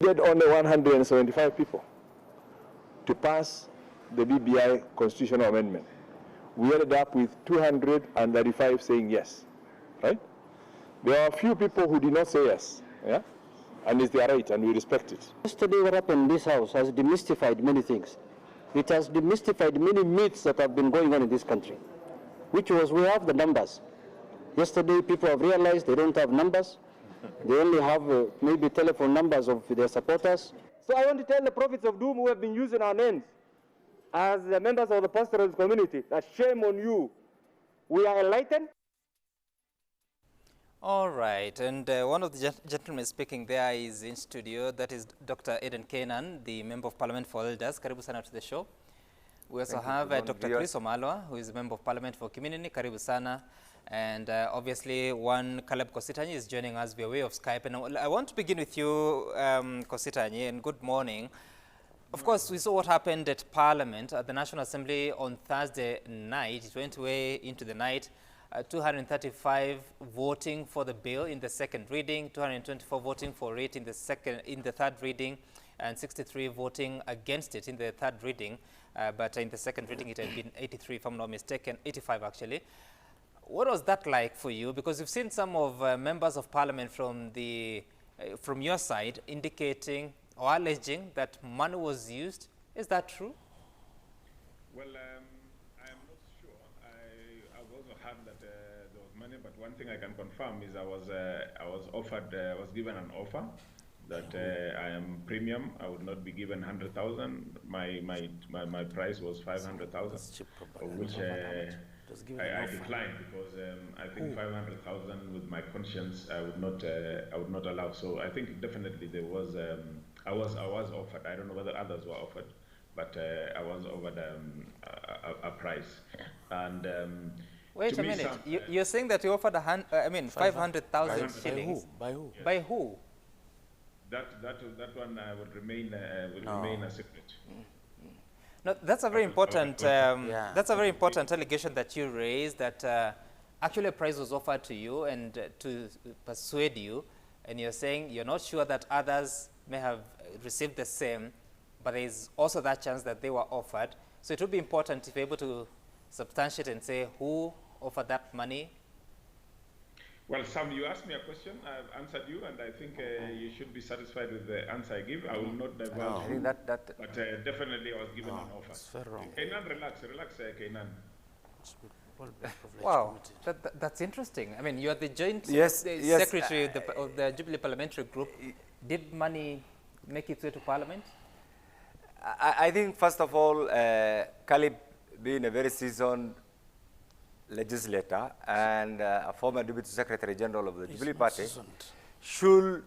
We had only 175 people to pass the BBI constitutional amendment. We ended up with 235 saying yes, right? There are a few people who did not say yes, yeah? And it's their right, and we respect it. Yesterday, what happened in this house has demystified many things. It has demystified many myths that have been going on in this country, which was we have the numbers. Yesterday, people have realized they don't have numbers. They only have maybe telephone numbers of their supporters. So I want to tell the prophets of doom who have been using our names as the members of the pastoralist community that shame on you. We are enlightened. All right, and one of the gentlemen speaking there is in studio. That is Dr. Eden Kenan, the Member of Parliament for Elders. Karibu sana to the show. We also have Dr. Chris Omalwa, who is Member of Parliament for Community. Karibu sana. And obviously, one Caleb Kositanyi is joining us via way of Skype. And I want to begin with you, Kositanyi, and good morning. Of course, we saw what happened at Parliament, at the National Assembly on Thursday night. It went way into the night. 235 voting for the bill in the second reading, 224 voting for it in the third reading, and 63 voting against it in the third reading. But in the second reading, it had been 83, if I'm not mistaken, 85 actually. What was that like for you? Because you've seen some of members of Parliament from your side indicating or alleging that money was used. Is that true? Well, I am not sure. I've also heard that there was money, but one thing I can confirm is I was given an offer that I am premium. I would not be given 100,000. My price was 500,000, of which I declined because I think 500,000 with my conscience I would not allow. So I think definitely there was I was offered. I don't know whether others were offered, but I was offered a price. And wait a minute, you're saying that you offered 500,000 shillings. By who? Yes. By who? That one would remain remain a secret. No, that's a very important. That's a very important allegation that you raised. That actually a price was offered to you and to persuade you, and you're saying you're not sure that others may have received the same, but there is also that chance that they were offered. So it would be important if you're able to substantiate and say who offered that money. Well, Sam, you asked me a question. I've answered you, and I think you should be satisfied with the answer I give. I will not divulge who, but definitely I was given an offer. It's very wrong. Kainan, relax, Kainan. Wow, that's interesting. I mean, you are the joint secretary of the Jubilee Parliamentary Group. Did money make its way to Parliament? I think, first of all, Caleb, being a very seasoned legislator and a former Deputy Secretary General of the Jubilee Party, should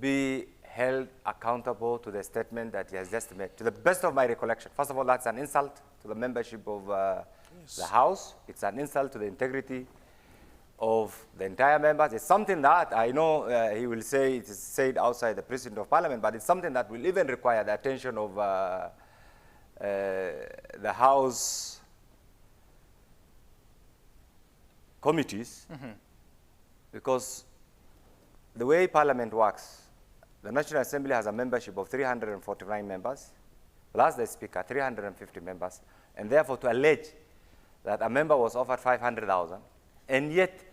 be held accountable to the statement that he has just made. To the best of my recollection, first of all, that's an insult to the membership of the House. It's an insult to the integrity of the entire members. It's something that I know he will say it is said outside the President of Parliament, but it's something that will even require the attention of the House committees, because the way Parliament works, the National Assembly has a membership of 349 members, plus the Speaker, 350 members, and therefore to allege that a member was offered 500,000, and yet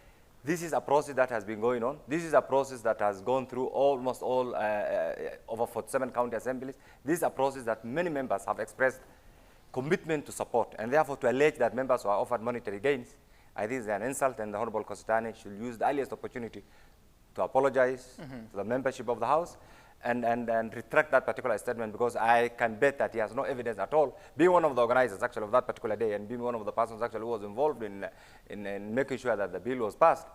this is a process that has been going on. This is a process that has gone through almost all over 47 county assemblies. This is a process that many members have expressed commitment to support, and therefore to allege that members were offered monetary gains, I think it's an insult, and the Honorable Kositani should use the earliest opportunity to apologize to the membership of the House and retract that particular statement, because I can bet that he has no evidence at all, being one of the organizers actually of that particular day and being one of the persons actually who was involved in making sure that the bill was passed.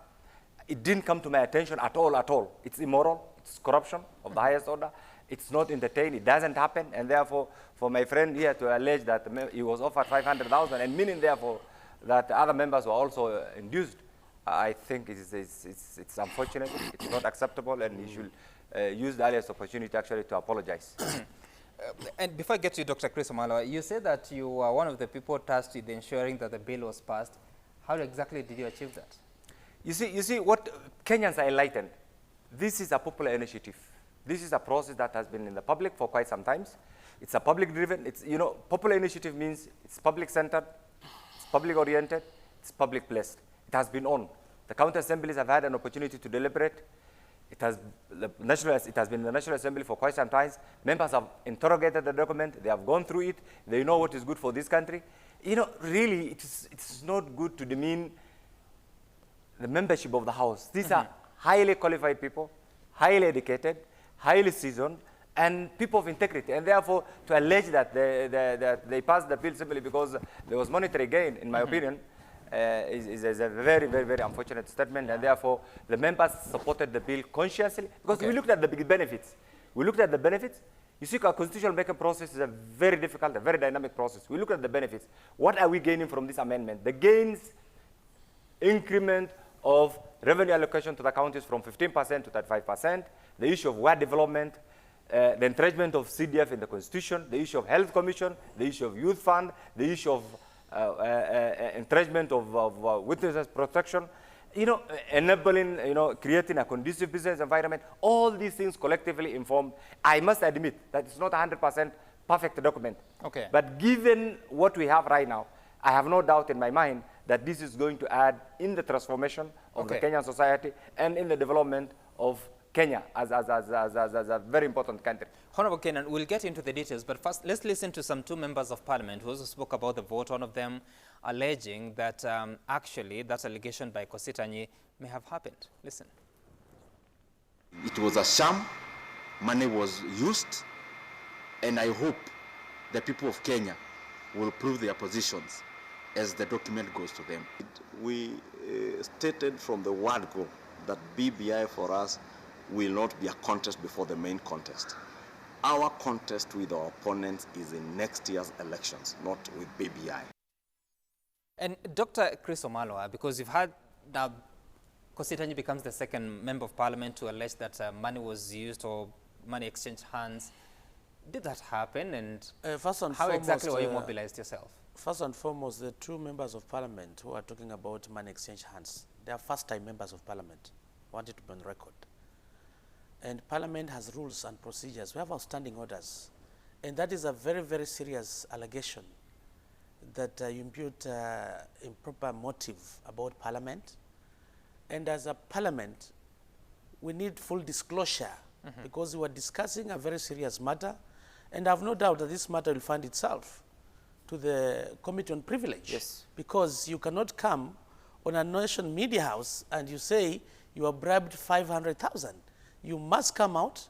It didn't come to my attention at all. It's immoral, it's corruption of the highest order. It's not entertained, it doesn't happen, and therefore for my friend here to allege that he was offered 500,000 and meaning therefore that other members were also induced, I think it's unfortunate, it's not acceptable, and he should use the earliest opportunity actually to apologize. And before I get to you, Dr. Chris Omalwa, you said that you were one of the people tasked with ensuring that the bill was passed. How exactly did you achieve that? You see what Kenyans are enlightened. This is a popular initiative. This is a process that has been in the public for quite some time. It's a public-driven, it's, you know, popular initiative means it's public-centered, it's public-oriented, it's public-placed. It has been on. The county assemblies have had an opportunity to deliberate. It has been in the National Assembly for quite some time. Members have interrogated the document. They have gone through it. They know what is good for this country. You know, really, it's not good to demean the membership of the House. These are highly qualified people, highly educated, highly seasoned, and people of integrity. And therefore, to allege that they passed the bill simply because there was monetary gain, in my opinion, is a very, very, very unfortunate statement. And therefore, the members supported the bill consciously because we looked at the benefits. We looked at the benefits. You see, our constitutional making process is a very difficult, a very dynamic process. We look at the benefits. What are we gaining from this amendment? The gains increment of revenue allocation to the counties from 15% to 35%, the issue of ward development, the entrenchment of CDF in the Constitution, the issue of health commission, the issue of youth fund, the issue of entrenchment of witnesses protection, you know, enabling, you know, creating a conducive business environment. All these things collectively informed. I must admit that it's not 100% perfect document. Okay. But given what we have right now, I have no doubt in my mind that this is going to add in the transformation of the Kenyan society and in the development of Kenya as a very important country. Honorable Kenan, we'll get into the details, but first let's listen to some two members of parliament who also spoke about the vote, one of them alleging that actually that allegation by Kositanyi may have happened. Listen. It was a sham, money was used, and I hope the people of Kenya will prove their positions as the document goes to them. We stated from the word go that BBI for us will not be a contest before the main contest. Our contest with our opponents is in next year's elections, not with BBI. And Dr. Chris Omalwa, because you've had now Kositanyi becomes the second member of parliament to allege that money was used or money exchanged hands. Did that happen, and how exactly were you mobilized yourself? First and foremost, the two members of parliament who are talking about money exchange hands, they are first-time members of parliament. I want it to be on record. And parliament has rules and procedures. We have outstanding orders. And that is a very, very serious allegation that you impute improper motive about parliament. And as a parliament, we need full disclosure because we are discussing a very serious matter. And I have no doubt that this matter will find itself to the Committee on Privilege. Yes. Because you cannot come on a nation media house and you say you are bribed 500,000. You must come out,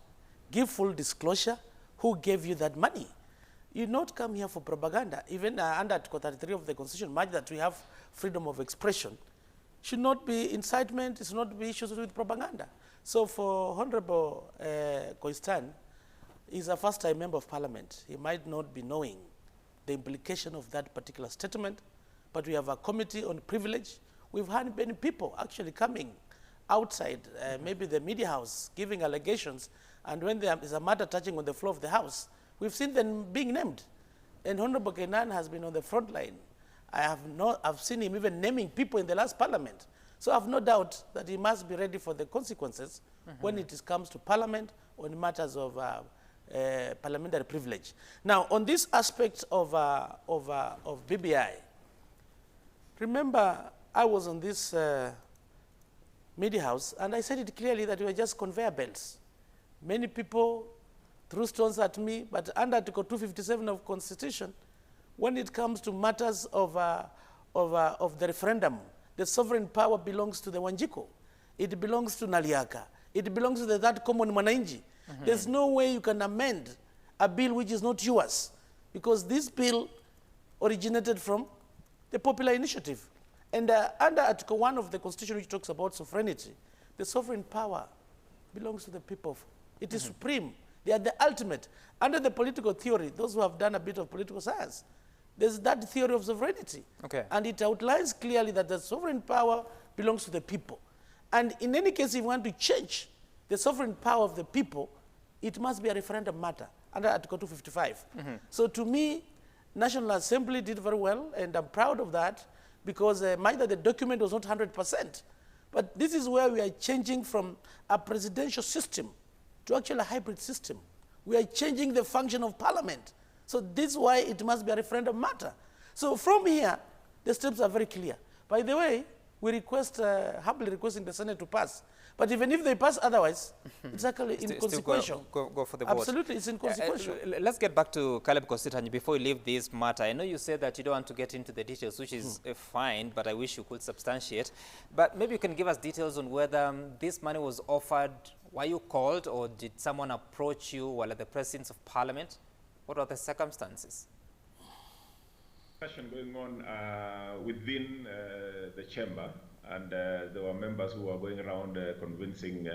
give full disclosure, who gave you that money. You not come here for propaganda. Even under Article 33 of the Constitution, much that we have freedom of expression, should not be incitement, it should not be issues with propaganda. So for Honorable Koistan, he's a first-time member of parliament. He might not be knowing the implication of that particular statement, but we have a committee on privilege. We've had many people actually coming outside, maybe the media house, giving allegations, and when there is a matter touching on the floor of the house, we've seen them being named. And Honorable Kenan has been on the front line. I've seen him even naming people in the last parliament. So I have no doubt that he must be ready for the consequences when it comes to parliament on matters of parliamentary privilege. Now, on this aspect of BBI, remember I was on this media house and I said it clearly that we were just conveyor belts. Many people threw stones at me, but under Article 257 of Constitution, when it comes to matters of the referendum, the sovereign power belongs to the Wanjiko. It belongs to Naliaka. It belongs to the that common Mwananchi. There's no way you can amend a bill which is not yours, because this bill originated from the popular initiative. And under Article 1 of the Constitution, which talks about sovereignty, the sovereign power belongs to the people. It is supreme. They are the ultimate. Under the political theory, those who have done a bit of political science, there's that theory of sovereignty. Okay. And it outlines clearly that the sovereign power belongs to the people. And in any case, if you want to change the sovereign power of the people, it must be a referendum matter under Article 255. So to me, National Assembly did very well, and I'm proud of that, because neither the document was not 100%. But this is where we are changing from a presidential system to actually a hybrid system. We are changing the function of Parliament. So this is why it must be a referendum matter. So from here, the steps are very clear. By the way, we request, humbly requesting the Senate to pass. But even if they pass otherwise, it's actually inconsequential. Go for the vote. Absolutely, it's inconsequential. Let's get back to Caleb Kositanyi before you leave this matter. I know you said that you don't want to get into the details, which is fine, but I wish you could substantiate. But maybe you can give us details on whether this money was offered, were you called, or did someone approach you while at the presence of Parliament? What are the circumstances? Discussion going on within the chamber, and there were members who were going around convincing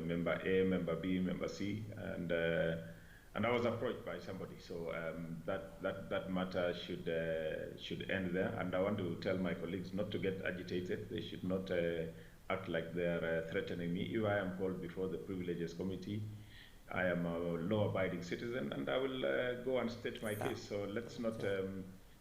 member A, member B, member C, and I was approached by somebody. So that matter should end there. And I want to tell my colleagues not to get agitated. They should not act like they are threatening me. If I am called before the Privileges Committee, I am a law-abiding citizen, and I will go and state my case. So let's not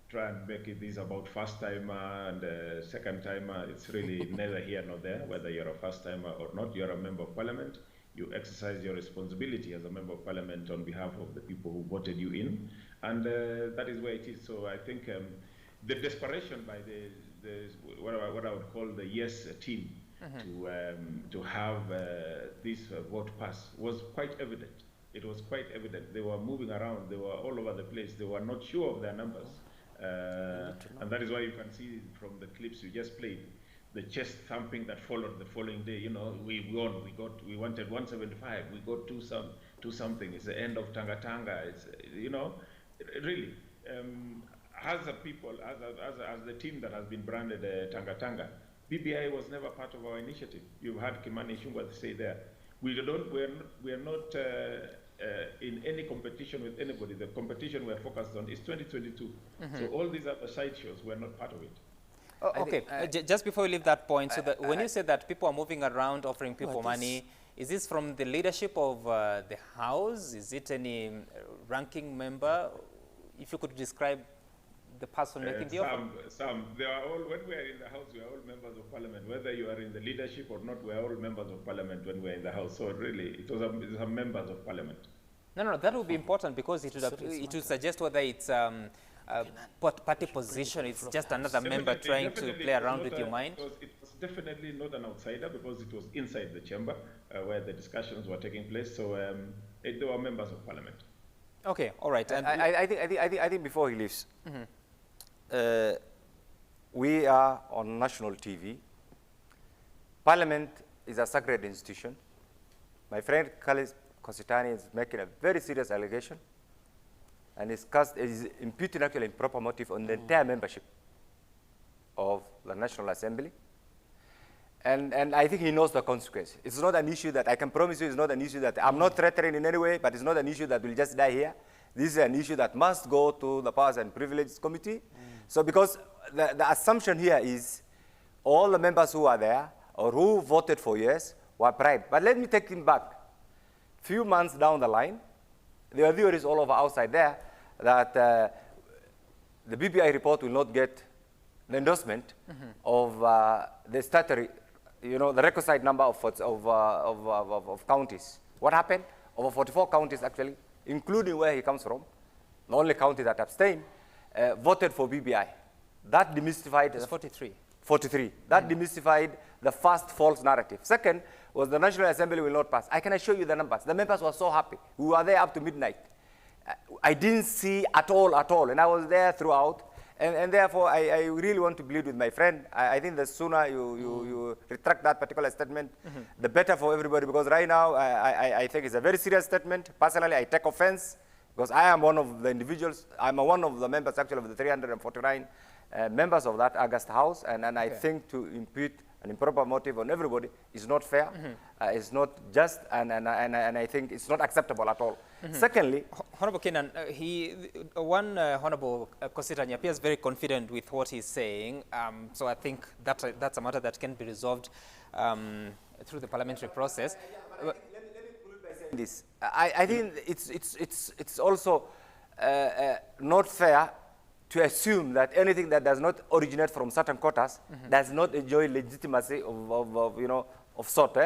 try and make this about first-timer and second-timer. It's really neither here nor there, whether you're a first-timer or not. You're a member of Parliament. You exercise your responsibility as a member of Parliament on behalf of the people who voted you in, and that is where it is. So I think the desperation by what I would call the yes team to have this vote pass was quite evident. It was quite evident. They were moving around. They were all over the place. They were not sure of their numbers. And that is why you can see from the clips you just played, the chest thumping that followed the following day. You know, we won. We wanted 175. We got two something. It's the end of Tanga Tanga. It's, you know, really. As a people, as the team that has been branded Tanga Tanga, BBI was never part of our initiative. You've heard Kimani Ichung'wah say there. We are not in any competition with anybody. The competition we're focused on is 2022. So all these other side shows, we're not part of it. Oh, okay, just before you leave that point, so that when you say that people are moving around offering people money, is this from the leadership of the House? Is it any ranking member? If you could describe the person making the offer? They are all, when we are in the House, we are all members of Parliament. Whether you are in the leadership or not, we are all members of Parliament when we are in the House. So really, it was a members of Parliament. No, that would be important because it would suggest whether it's party position. It's just another member trying to play around with your mind. It was definitely not an outsider because it was inside the chamber where the discussions were taking place. So they were members of Parliament. Okay, all right. And I think before he leaves, we are on national TV. Parliament is a sacred institution. My friend Caleb Kositanyi is making a very serious allegation and is imputing actually improper motive on the entire membership of the National Assembly. And I think he knows the consequence. It's not an issue that I can promise you, it's not an issue that I'm not threatening in any way, but it's not an issue that will just die here. This is an issue that must go to the Powers and Privileges Committee. So because the assumption here is all the members who are there or who voted for yes were bribed. But let me take him back. Few months down the line, there are theories all over outside there that the BBI report will not get the endorsement of the statutory, the requisite number of counties. What happened? Over 44 counties actually, including where he comes from, the only county that abstained, voted for BBI. That demystified... It's 43. 43. That demystified the first false narrative. Second was the National Assembly will not pass. I can assure you the numbers. The members were so happy. We were there up to midnight. I didn't see at all, and I was there throughout. And therefore, I really want to plead with my friend. I think the sooner you retract that particular statement, the better for everybody, because right now, I think it's a very serious statement. Personally, I take offense, because I am one of the individuals, I'm one of the members actually of the 349 members of that August House, and I think to impute an improper motive on everybody is not fair, it's not just, and I think it's not acceptable at all. Secondly, Honorable Kenan, Honorable Kositanyi appears very confident with what he's saying, so I think that's a matter that can be resolved through the parliamentary process. Let me conclude by saying this. I think it's also not fair to assume that anything that does not originate from certain quotas does not enjoy legitimacy of sort.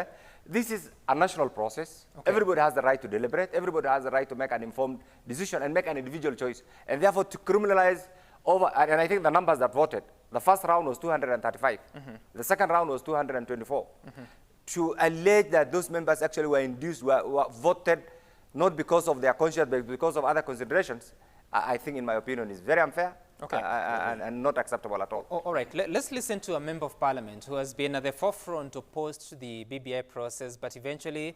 This is a national process. Okay. Everybody has the right to deliberate. Everybody has the right to make an informed decision and make an individual choice. And therefore, to criminalize over, and I think the numbers that voted, the first round was 235. The second round was 224. To allege that those members actually were induced, were voted not because of their conscience, but because of other considerations, I think, in my opinion, is very unfair. Okay. And not acceptable at all. All right, let's listen to a member of parliament who has been at the forefront opposed to the BBI process, but eventually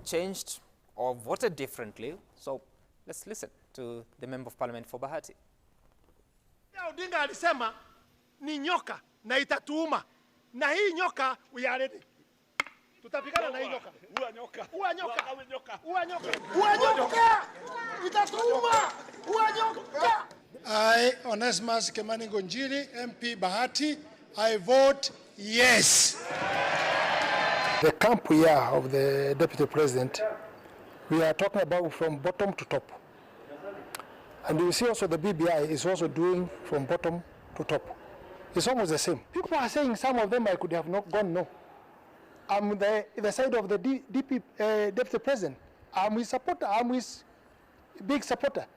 changed or voted differently. So let's listen to the member of parliament for Bahati. Odinga alisema ni nyoka na itatuuma, na hii nyoka we are ready. Tutapigana na hii nyoka. Ua nyoka. Ua nyoka. Ua nyoka. Ua nyoka. Itatuuma. Ua nyoka. I, Onesmus Kimani Ngonjiri, MP Bahati, I vote yes. The camp here of the Deputy President, we are talking about from bottom to top. And you see also the BBI is also doing from bottom to top. It's almost the same. People are saying some of them I could have not gone no. I'm the side of the Deputy President. I'm his supporter, I'm his big supporter.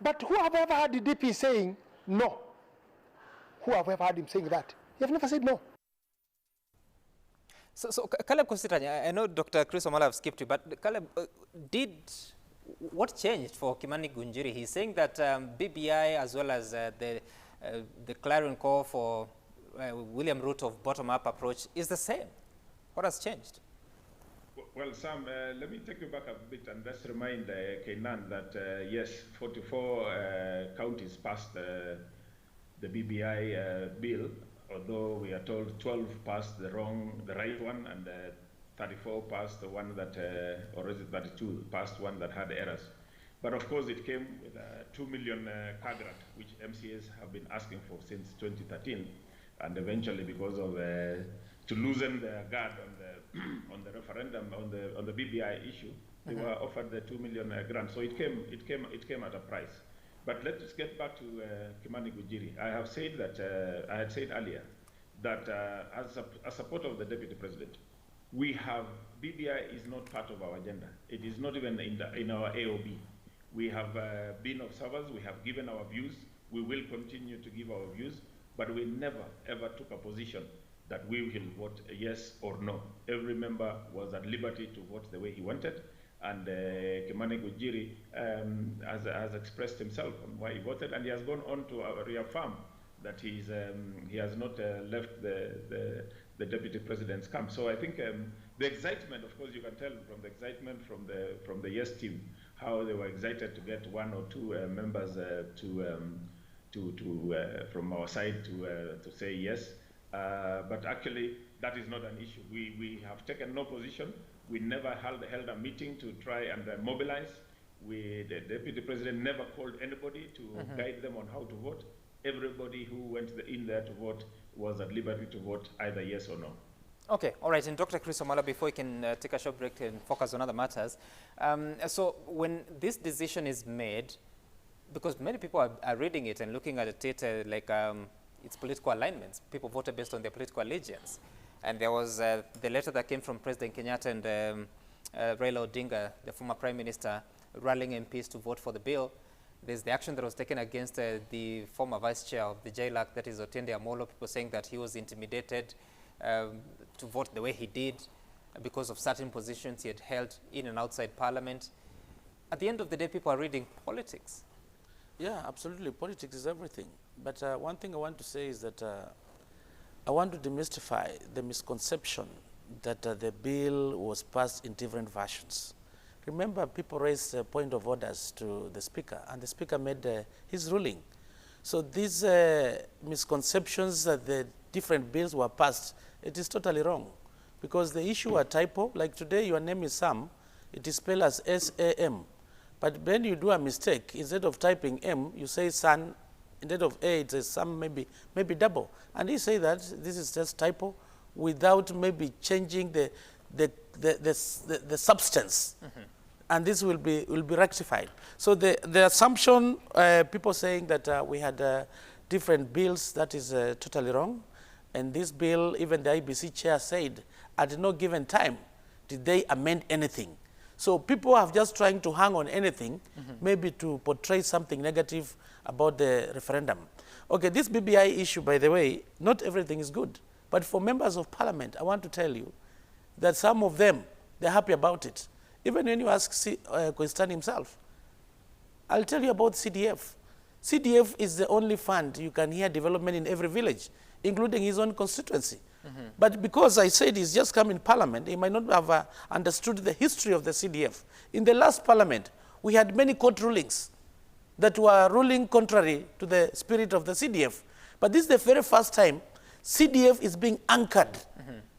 But who have ever had the DP saying no? Who have ever had him saying that? You have never said no. So Caleb Kusitanya, I know Dr. Chris Omala have skipped you, but Caleb, what changed for Kimani Ngonjiri? He's saying that BBI as well as the clarion call for William Ruto of bottom-up approach is the same. What has changed? Well, Sam, let me take you back a bit and just remind Kenan that, yes, 44 counties passed the BBI bill, although we are told 12 passed the right one, and 34 passed the one that, or is it 32, passed one that had errors. But of course, it came with a 2 million car grant, which MCAs have been asking for since 2013, and eventually, because of to loosen the guard on the referendum on the BBI issue, they were offered the 2 million grant. So it came at a price. But let's get back to Kimani Ngonjiri. I have said that I had said earlier that as a supporter of the Deputy President, we have BBI is not part of our agenda. It is not even in our AOB. We have been observers. We have given our views. We will continue to give our views, but we never ever took a position that we will vote yes or no. Every member was at liberty to vote the way he wanted, and Kimani Ngonjiri has expressed himself on why he voted, and he has gone on to reaffirm that he has not left the Deputy President's camp. So I think the excitement, of course, you can tell from the excitement from the yes team, how they were excited to get one or two members from our side to say yes. But actually, that is not an issue. We have taken no position. We never held a meeting to try and mobilize. The Deputy President never called anybody to guide them on how to vote. Everybody who went in there to vote was at liberty to vote either yes or no. Okay, all right. And Dr. Chris Omala, before we can take a short break and focus on other matters, so when this decision is made, because many people are reading it and looking at it like it's political alignments. People voted based on their political allegiance. And there was the letter that came from President Kenyatta and Raila Odinga, the former Prime Minister, rallying MPs to vote for the bill. There's the action that was taken against the former Vice Chair of the JLAC, that is Otende Amolo, people saying that he was intimidated to vote the way he did because of certain positions he had held in and outside Parliament. At the end of the day, people are reading politics. Yeah, absolutely. Politics is everything. But one thing I want to say is that I want to demystify the misconception that the bill was passed in different versions. Remember, people raised point of orders to the Speaker, and the Speaker made his ruling. So these misconceptions that the different bills were passed, it is totally wrong. Because the issue a typo, like today your name is Sam, it is spelled as S-A-M. But when you do a mistake, instead of typing M, you say San, instead of A, it says Sam, maybe double. And he say that this is just typo without maybe changing the substance. And this will be rectified. So the assumption, people saying that we had different bills, that is totally wrong. And this bill, even the IEBC chair said, at no given time, did they amend anything? So people are just trying to hang on anything, maybe to portray something negative about the referendum. Okay, this BBI issue, by the way, not everything is good. But for members of parliament, I want to tell you that some of them, they're happy about it. Even when you ask Quistan himself, I'll tell you about CDF. CDF is the only fund you can hear development in every village, including his own constituency. But because I said he's just come in parliament, he might not have understood the history of the CDF. In the last parliament, we had many court rulings that were ruling contrary to the spirit of the CDF. But this is the very first time CDF is being anchored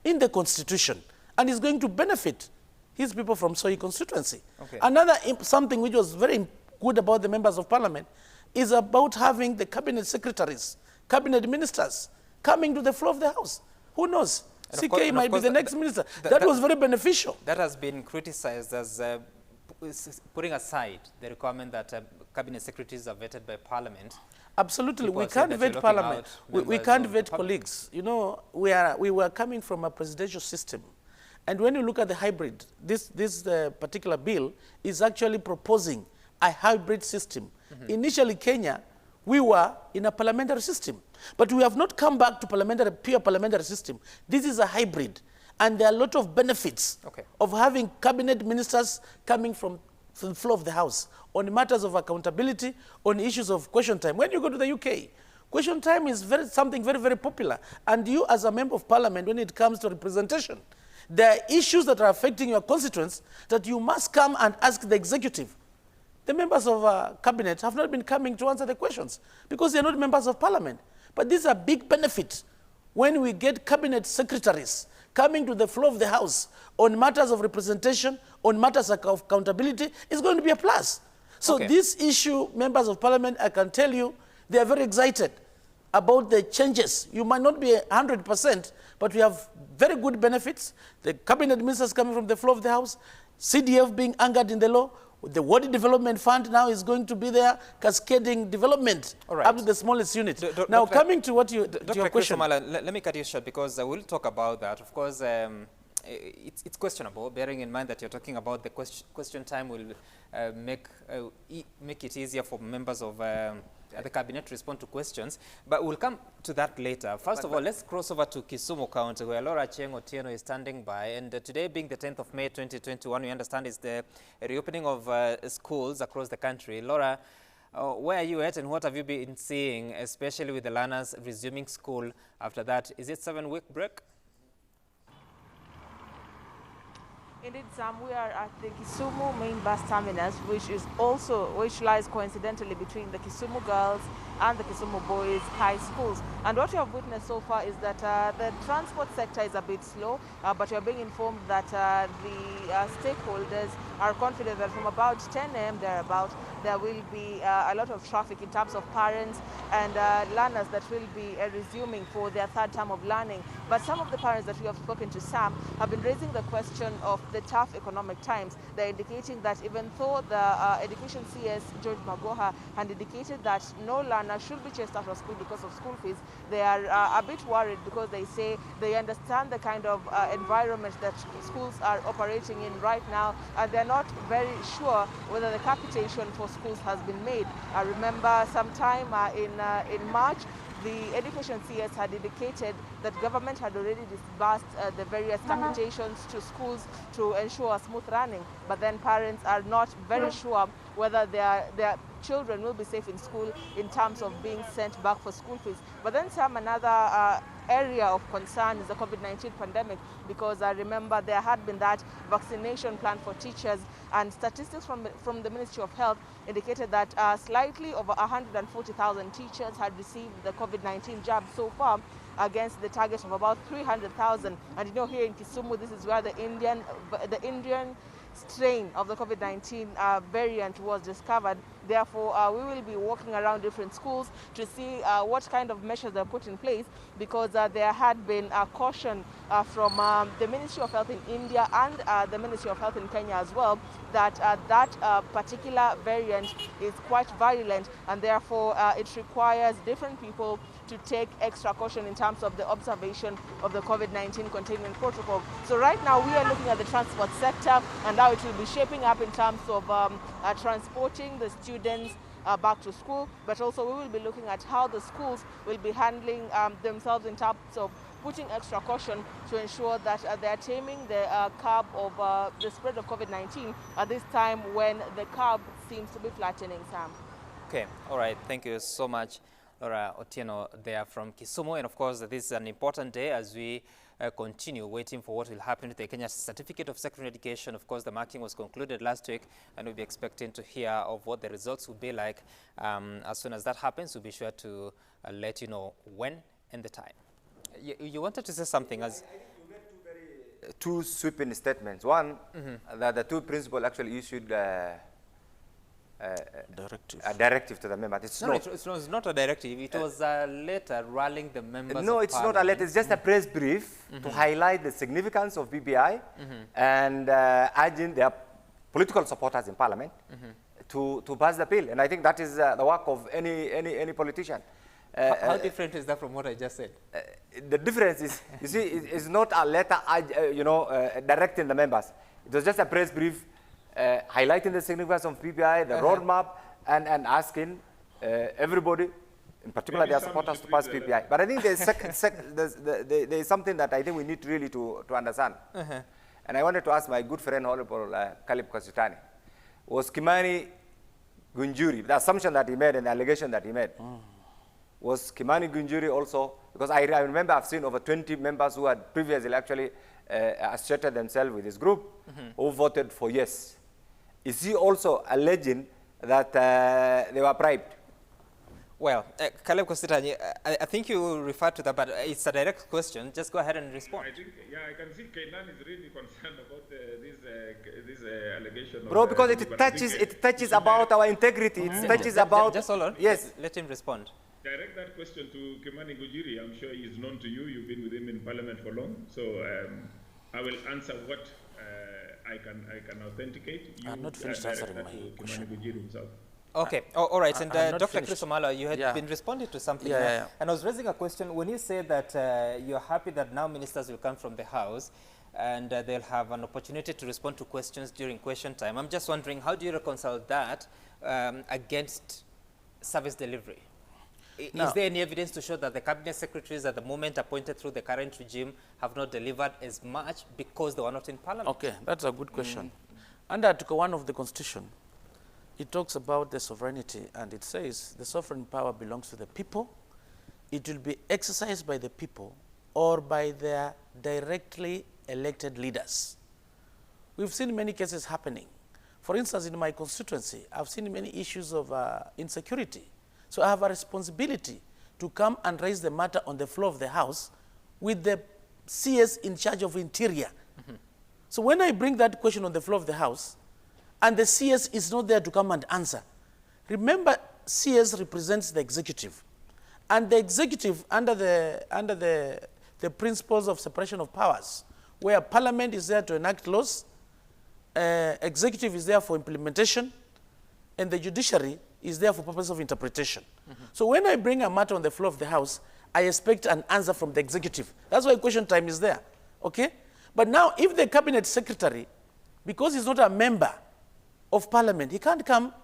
in the constitution and is going to benefit his people from Soy constituency. Okay. Another something which was very good about the members of parliament is about having the cabinet secretaries, cabinet ministers coming to the floor of the house. Who knows? CK might be the next minister. That was very beneficial. That has been criticized as putting aside the requirement that cabinet secretaries are vetted by parliament. Absolutely, we can't vet parliament. We can't vet colleagues. You know, we were coming from a presidential system. And when you look at the hybrid, this particular bill is actually proposing a hybrid system. Initially, Kenya, we were in a parliamentary system. But we have not come back to pure parliamentary system. This is a hybrid. And there are a lot of benefits of having cabinet ministers coming from the floor of the House on matters of accountability, on issues of question time. When you go to the UK, question time is something very, very popular. And you, as a member of parliament, when it comes to representation, there are issues that are affecting your constituents that you must come and ask the executive. The members of cabinet have not been coming to answer the questions because they are not members of parliament. But these are big benefits when we get cabinet secretaries coming to the floor of the House on matters of representation, on matters of accountability, is going to be a plus. So this issue, members of parliament, I can tell you, they are very excited about the changes. You might not be 100%, but we have very good benefits. The cabinet ministers coming from the floor of the House, CDF being anchored in the law, the Ward Development Fund now is going to be there, cascading development up to the smallest unit. Now, coming to what to your question. Let me cut you short because we'll talk about that. Of course, it's questionable, bearing in mind that you're talking about the question time will make it easier for members of the cabinet to respond to questions. But we'll come to that later. First of all, let's cross over to Kisumu County, where Laura Cheng Otieno is standing by. And today, being the 10th of May 2021, we understand is the reopening of schools across the country. Laura, where are you at and what have you been seeing, especially with the learners resuming school after that? Is it 7-week break? Indeed, Sam, we are at the Kisumu main bus terminus, which lies coincidentally between the Kisumu girls and the Kisumu boys high schools. And what we have witnessed so far is that the transport sector is a bit slow, but we are being informed that the stakeholders are confident that from about 10 a.m. thereabout, there will be a lot of traffic in terms of parents and learners that will be resuming for their third term of learning. But some of the parents that we have spoken to, Sam, have been raising the question of the tough economic times. They're indicating that even though the Education CS, George Magoha, had indicated that no learner should be chased out of school because of school fees, they are a bit worried because they say they understand the kind of environment that schools are operating in right now, and they're not very sure whether the capitation for schools has been made. I remember sometime in March, the Education CS had indicated that government had already disbursed the various capitations to schools to ensure smooth running, but then parents are not very sure whether their children will be safe in school in terms of being sent back for school fees. But then another area of concern is the COVID-19 pandemic, because I remember there had been that vaccination plan for teachers, and statistics from the Ministry of Health indicated that slightly over 140,000 teachers had received the COVID-19 jab so far, against the target of about 300,000. And you know, here in Kisumu, this is where the Indian strain of the COVID-19 variant was discovered. Therefore, we will be walking around different schools to see what kind of measures are put in place, because there had been a caution from the Ministry of Health in India and the Ministry of Health in Kenya as well, that that particular variant is quite virulent, and therefore it requires different people to take extra caution in terms of the observation of the COVID-19 containment protocol. So right now we are looking at the transport sector and how it will be shaping up in terms of transporting the students back to school, but also we will be looking at how the schools will be handling themselves in terms of putting extra caution to ensure that they are taming the curve of the spread of COVID-19 at this time when the curve seems to be flattening, Sam. Okay, all right, thank you so much, Laura Otieno there from Kisumu. And of course, this is an important day as we continue waiting for what will happen to the Kenya Certificate of Secondary Education. Of course, the marking was concluded last week, and we'll be expecting to hear of what the results will be like. As soon as that happens, we'll be sure to let you know when and the time. You wanted to say something as... I think you made two sweeping statements. One, that the two principals actually issued a directive to the members. It's not a directive. It was a letter rallying the members. No, it's not a letter. It's just a press brief to highlight the significance of BBI and urging their political supporters in Parliament to pass the bill. And I think that is the work of any politician. How different is that from what I just said? The difference is, you see, it's not a letter, directing the members. It was just a press brief highlighting the significance of BBI, the roadmap, and asking everybody, in particular their supporters, to pass BBI. But I think there's something that I think we need really to understand. And I wanted to ask my good friend, Honorable Caleb Kasitani, was Kimani Gunjuri, the assumption that he made and the allegation that he made, was Kimani Gunjuri also, because I remember I've seen over 20 members who had previously actually associated themselves with this group who voted for yes. Is he also alleging that they were bribed? Well, Caleb Kositani, I think you referred to that, but it's a direct question. Just go ahead and respond. I think, yeah, I can see Kainan is really concerned about this allegation. Bro, because it touches about our integrity. It touches about... Just hold on. Yes. Let him respond. Direct that question to Kimani Gujiri. I'm sure he's known to you. You've been with him in Parliament for long. So I will answer what I can authenticate. I'm not finished answering my question. Kimani Gujiri himself. Okay, all right. And Dr. Chris Omala, you had been responding to something. Yeah. And I was raising a question. When you say that you're happy that now ministers will come from the House and they'll have an opportunity to respond to questions during question time, I'm just wondering, how do you reconcile that against service delivery? Is there any evidence to show that the cabinet secretaries at the moment appointed through the current regime have not delivered as much because they were not in Parliament? Okay, that's a good question. Under Article 1 of the Constitution, it talks about the sovereignty, and it says the sovereign power belongs to the people. It will be exercised by the people or by their directly elected leaders. We've seen many cases happening. For instance, in my constituency, I've seen many issues of insecurity. So I have a responsibility to come and raise the matter on the floor of the House with the CS in charge of Interior. So when I bring that question on the floor of the House, and the CS is not there to come and answer, remember CS represents the executive. And the executive, under the principles of separation of powers, where Parliament is there to enact laws, executive is there for implementation, and the judiciary is there for purpose of interpretation. So when I bring a matter on the floor of the House, I expect an answer from the executive. That's why question time is there, okay? But now, if the cabinet secretary, because he's not a member of Parliament, he can't come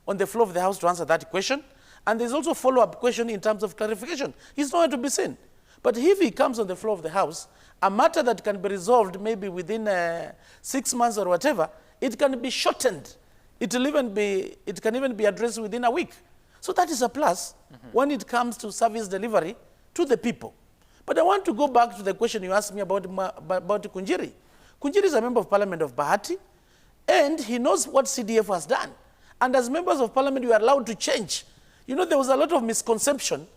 on the floor of the House to answer that question. And there's also a follow-up question in terms of clarification. He's nowhere to be seen. But if he comes on the floor of the House, a matter that can be resolved maybe within 6 months or whatever, it can be shortened. It can even be addressed within a week. So that is a plus when it comes to service delivery to the people. But I want to go back to the question you asked me about Kunjiri. Kunjiri is a member of Parliament of Bahati, and he knows what CDF has done. And as members of Parliament, we are allowed to change. You know, there was a lot of misconception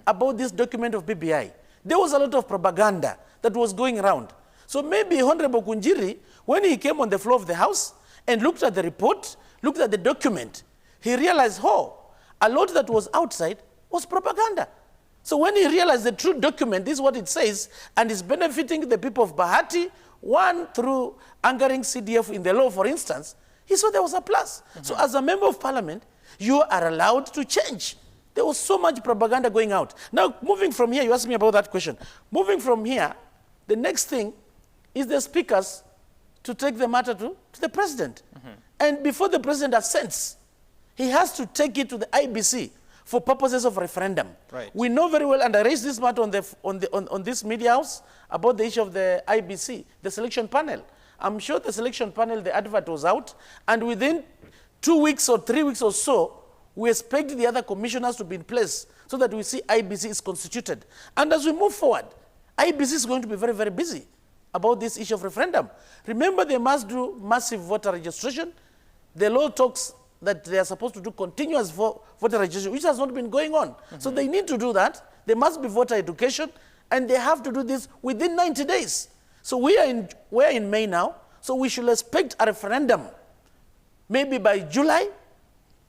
about this document of BBI. There was a lot of propaganda that was going around. So maybe Honorable Kunjiri, when he came on the floor of the House and looked at the report, looked at the document, he realized, oh, a lot that was outside was propaganda. So when he realized the true document, this is what it says, and is benefiting the people of Bahati, one, through anchoring CDF in the law, for instance, he saw there was a plus. So as a member of parliament, you are allowed to change. There was so much propaganda going out. Now, moving from here, you asked me about that question. Moving from here, the next thing is the speakers to take the matter to the president. And before the president assents, he has to take it to the IEBC for purposes of referendum. Right. We know very well, and I raised this matter on this media house about the issue of the IEBC, the selection panel. I'm sure the selection panel, the advert was out, and within 2 weeks or 3 weeks or so, we expect the other commissioners to be in place so that we see IEBC is constituted. And as we move forward, IEBC is going to be very, very busy about this issue of referendum. Remember, they must do massive voter registration. The law talks that they are supposed to do continuous voter registration, which has not been going on. So they need to do that. There must be voter education, and they have to do this within 90 days. So we're in May now, so we should expect a referendum maybe by July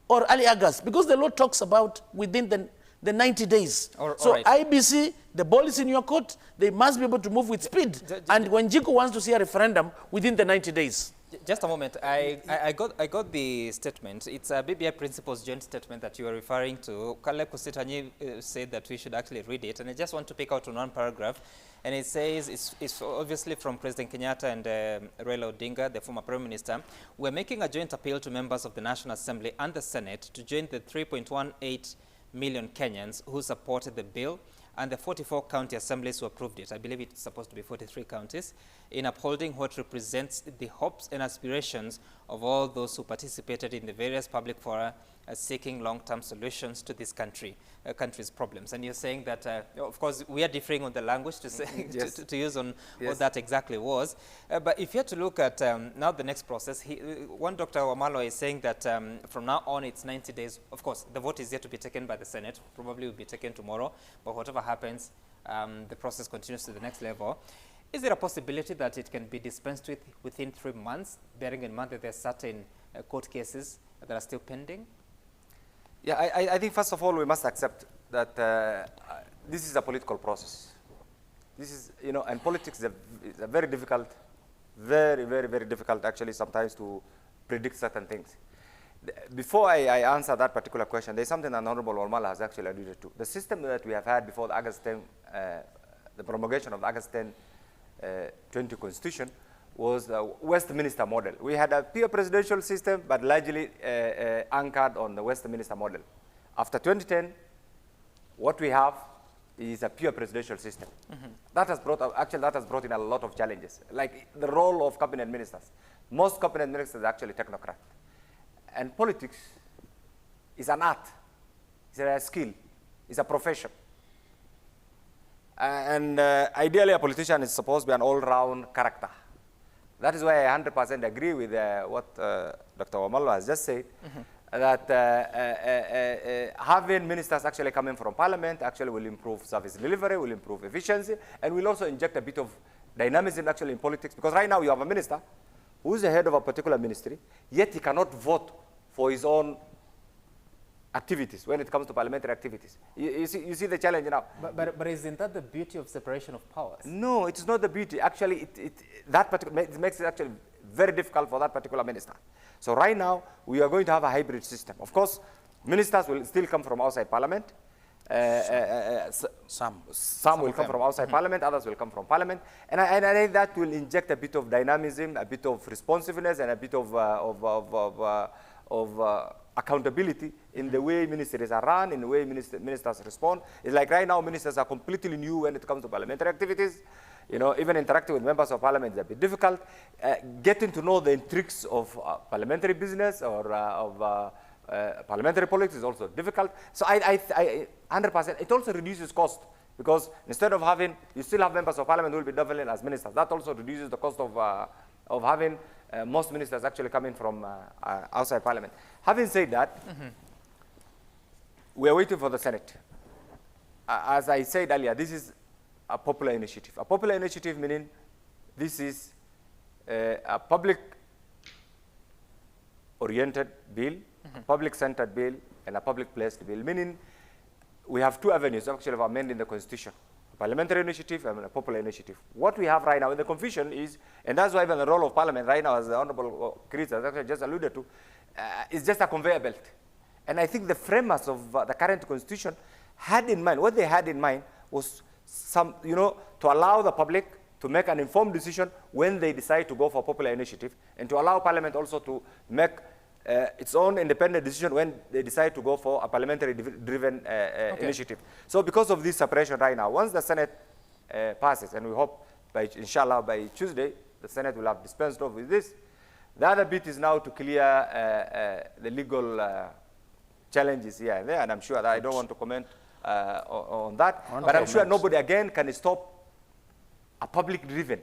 or early August, because the law talks about within the 90 days. So right. IEBC, the ball is in your court. They must be able to move with speed. And when Jiko wants to see a referendum within the 90 days. Just a moment. I got the statement. It's a BBI Principles joint statement that you are referring to. Kale Kusitanyi said that we should actually read it, and I just want to pick out one paragraph. And it says, it's obviously from President Kenyatta and Raila Odinga, the former Prime Minister. We're making a joint appeal to members of the National Assembly and the Senate to join the 3.18 million Kenyans who supported the bill and the 44 county assemblies who approved it. I believe it's supposed to be 43 counties, in upholding what represents the hopes and aspirations of all those who participated in the various public fora seeking long-term solutions to this country's problems. And you're saying that, of course, we are differing on the language to, say, yes. to use on yes. what that exactly was. But if you had to look at now the next process, one Dr. Wamalo is saying that from now on it's 90 days. Of course, the vote is yet to be taken by the Senate, probably will be taken tomorrow, but whatever happens, the process continues to the next level. Is there a possibility that it can be dispensed with within 3 months, bearing in mind that there are certain court cases that are still pending? Yeah, I think first of all we must accept that this is a political process. This is, you know, and politics is a very difficult, very difficult actually sometimes to predict certain things. Before I answer that particular question, there's something that Honorable Wamala has actually alluded to. The system that we have had before the August 10, the promulgation of the August 10, 20 Constitution was the Westminster model. We had a pure presidential system, but largely anchored on the Westminster model. After 2010, what we have is a pure presidential system. That has brought, actually, that has brought in a lot of challenges, like the role of cabinet ministers. Most cabinet ministers are actually technocrats. And politics is an art, it's a skill, it's a profession. And ideally, a politician is supposed to be an all-round character. That is why I 100% agree with what Dr. Wamalo has just said, that having ministers actually coming from parliament actually will improve service delivery, will improve efficiency, and will also inject a bit of dynamism actually in politics. Because right now you have a minister who is the head of a particular ministry, yet he cannot vote for his own activities when it comes to parliamentary activities. You see the challenge now. But isn't that the beauty of separation of powers? No, it's not the beauty. Actually, it makes it actually very difficult for that particular minister. So right now, we are going to have a hybrid system. Of course, ministers will still come from outside parliament. Some will come from outside parliament, others will come from parliament. And I think that will inject a bit of dynamism, a bit of responsiveness, and a bit of accountability in the way ministries are run, in the way ministers respond. It's like right now, ministers are completely new when it comes to parliamentary activities. You know, even interacting with members of parliament is a bit difficult. Getting to know the intrigues of parliamentary business or of parliamentary politics is also difficult. So I 100%, it also reduces cost, because instead of having, you still have members of parliament who will be traveling as ministers. That also reduces the cost of having most ministers actually coming from outside parliament. Having said that, we are waiting for the Senate. As I said earlier, this is a popular initiative. A popular initiative meaning this is a public-oriented bill a public-centered bill and a public-placed bill, meaning we have two avenues actually of amending the Constitution, a parliamentary initiative and a popular initiative. What we have right now in the confusion is, and that's why even the role of Parliament right now, as the Honorable Chris has actually just alluded to, is just a conveyor belt. And I think the framers of the current Constitution had in mind, what they had in mind was to allow the public to make an informed decision when they decide to go for a popular initiative, and to allow Parliament also to make its own independent decision when they decide to go for a parliamentary-driven initiative. So because of this separation right now, once the Senate passes, and we hope, inshallah, by Tuesday, the Senate will have dispensed off with this, the other bit is now to clear the legal challenges here and there, and I'm sure that I don't want to comment on that, but I'm sure nobody again can stop a public-driven,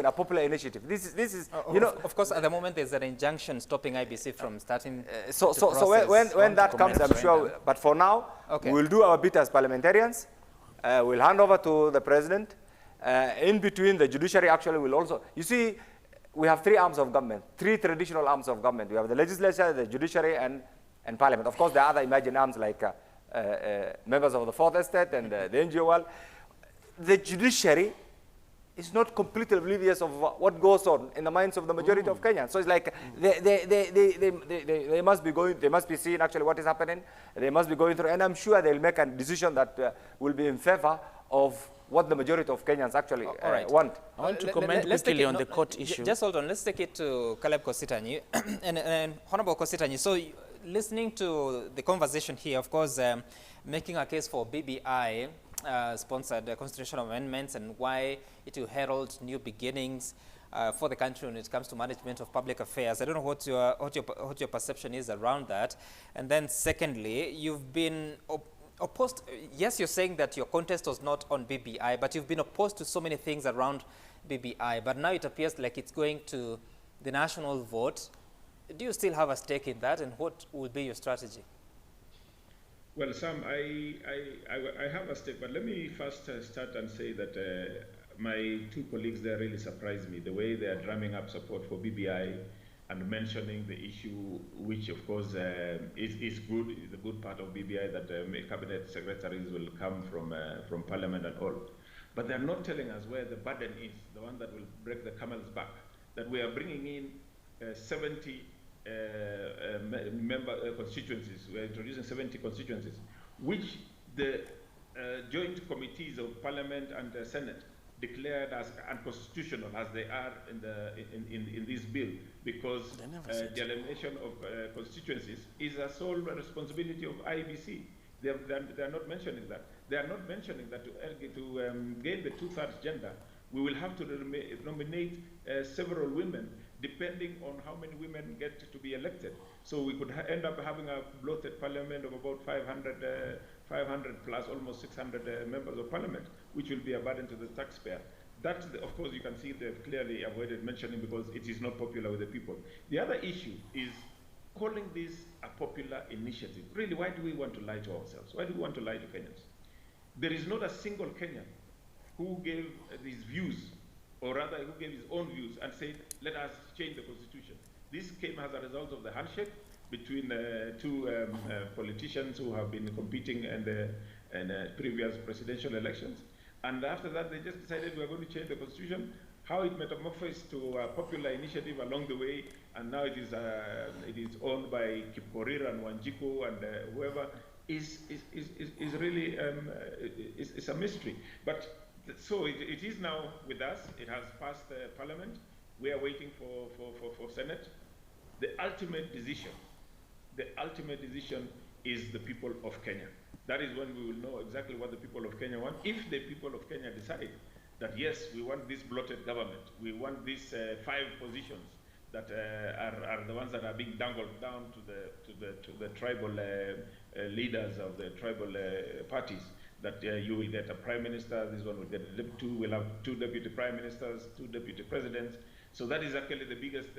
a popular initiative. This is Of course, at the moment, there's an injunction stopping IEBC from starting. So when that comes, I'm sure. But for now, we'll do our bit as parliamentarians. We'll hand over to the president. In between, the judiciary actually will also. You see, we have three arms of government, three traditional arms of government. We have the legislature, the judiciary, and parliament. Of course, there are other imagined arms like members of the Fourth Estate and the NGO world. The judiciary is not completely oblivious of what goes on in the minds of the majority of Kenyans. So it's like they must be going, they must be seeing actually what is happening. They must be going through, and I'm sure they'll make a decision that will be in favor of what the majority of Kenyans actually want. I want to comment quickly on the court issue. Just hold on, let's take it to Caleb Kositanyi. and Honorable Kositanyi, so listening to the conversation here, of course, making a case for BBI, sponsored constitutional amendments, and why it will herald new beginnings for the country when it comes to management of public affairs. I don't know what your perception is around that. And then secondly, you've been opposed. Yes, you're saying that your contest was not on BBI, but you've been opposed to so many things around BBI. But now it appears like it's going to the national vote. Do you still have a stake in that, and what will be your strategy? Well, Sam, I have a stake, but let me first start and say that my two colleagues there really surprised me, the way they are drumming up support for BBI and mentioning the issue, which of course is good, is a good part of BBI, that cabinet secretaries will come from Parliament and all. But they're not telling us where the burden is, the one that will break the camel's back, that we are bringing in 70 constituencies. We are introducing 70 constituencies, which the joint committees of Parliament and the Senate declared as unconstitutional as they are in this bill, because the elimination of constituencies is a sole responsibility of IEBC. They are not mentioning that. They are not mentioning that to gain the two-thirds gender, we will have to nominate several women, depending on how many women get to be elected. So we could end up having a bloated parliament of about 500 plus almost 600 members of parliament, which will be a burden to the taxpayer. That, of course, you can see they've clearly avoided mentioning because it is not popular with the people. The other issue is calling this a popular initiative. Really, why do we want to lie to ourselves? Why do we want to lie to Kenyans? There is not a single Kenyan who gave these views, or rather who gave his own views and said, let us change the constitution. This came as a result of the handshake between two politicians who have been competing in previous presidential elections. And after that, they just decided we are going to change the constitution. How it metamorphosed to a popular initiative along the way, and now it is owned by Kipkorir and Wanjiku and whoever, is really is a mystery. But so it is now with us. It has passed Parliament. We are waiting for Senate. The ultimate decision is the people of Kenya. That is when we will know exactly what the people of Kenya want. If the people of Kenya decide that yes, we want this bloated government, we want these 5 positions that are the ones that are being dangled down to the tribal leaders of the tribal parties, that you will get a prime minister, this one will get we'll have 2 deputy prime ministers, 2 deputy presidents. So that is actually the biggest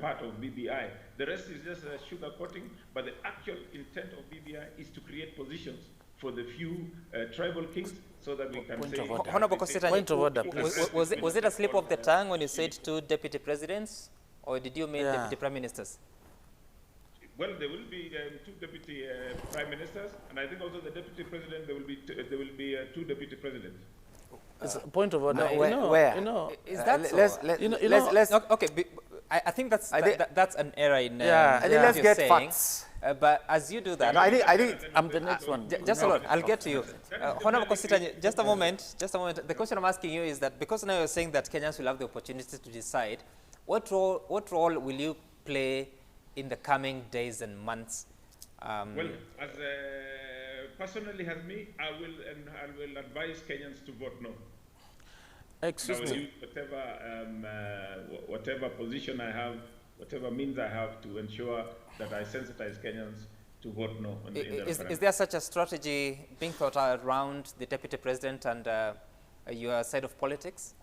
part of BBI. The rest is just sugar coating, but the actual intent of BBI is to create positions for the few tribal kings, so that we can say... Honorable Kositanyi, was it a slip of the tongue when you said 2 deputy presidents, or did you mean deputy prime ministers? Well, there will be 2 deputy prime ministers, and I think also the deputy president. There will be 2 deputy presidents. It's a point of order. Where? Is that so? Let's okay. I think that's an error in I think let's get facts. But as you do that, no, I think I'm the next one. Just a lot. I'll get to you. Honorable Constituency, just a moment. The question I'm asking you is that because now you're saying that Kenyans will have the opportunity to decide, what role will you play in the coming days and months? Well, as personally as me, I will advise Kenyans to vote no. Excuse me. I will use whatever position I have, whatever means I have to ensure that I sensitize Kenyans to vote no. Is there such a strategy being thought around the deputy president and your side of politics?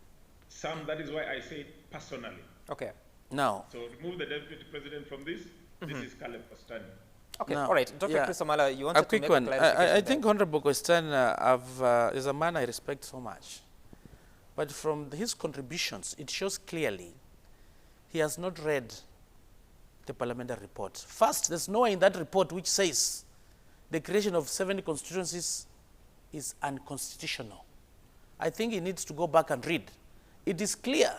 That is why I say personally. Okay. Now. So remove the deputy president from this. This is Caleb Kostani. Okay, all right. Dr. Chris Omala, you wanted a quick to make one. a clarification I think Honorable Kostani is a man I respect so much. But from his contributions, it shows clearly he has not read the parliamentary report. First, there's nowhere in that report which says the creation of 70 constituencies is unconstitutional. I think he needs to go back and read. It is clear.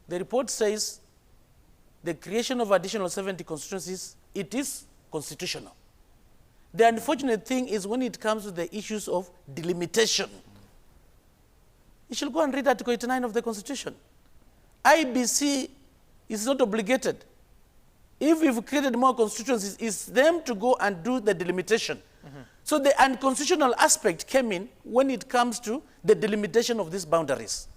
The report says the creation of additional 70 constituencies, it is constitutional. The unfortunate thing is when it comes to the issues of delimitation, you should go and read Article 89 of the Constitution. IEBC is not obligated. If we've created more constituencies, it's them to go and do the delimitation. So the unconstitutional aspect came in when it comes to the delimitation of these boundaries.